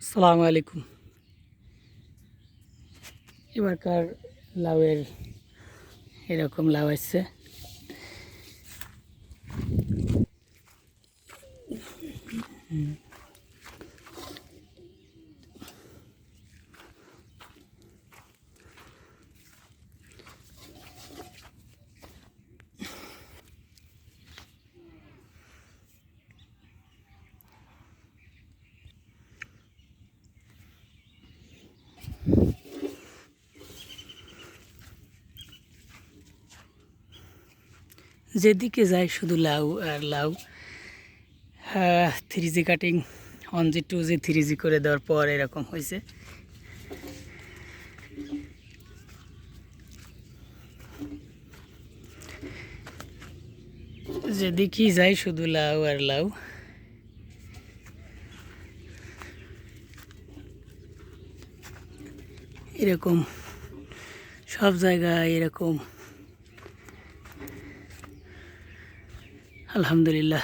সালামু আলাইকুম। এবারকার লাউয়ের এরকম লাউ আসছে। যেদিকে যায় শুধু লাউ আর লাউ। 3G cutting 1G 2G 3G করে দেওয়ার পর এরকম হয়েছে। যেদিকেই যায় শুধু লাউ আর লাউ। এরকম সব জায়গায় এরকম। আলহামদুলিল্লাহ।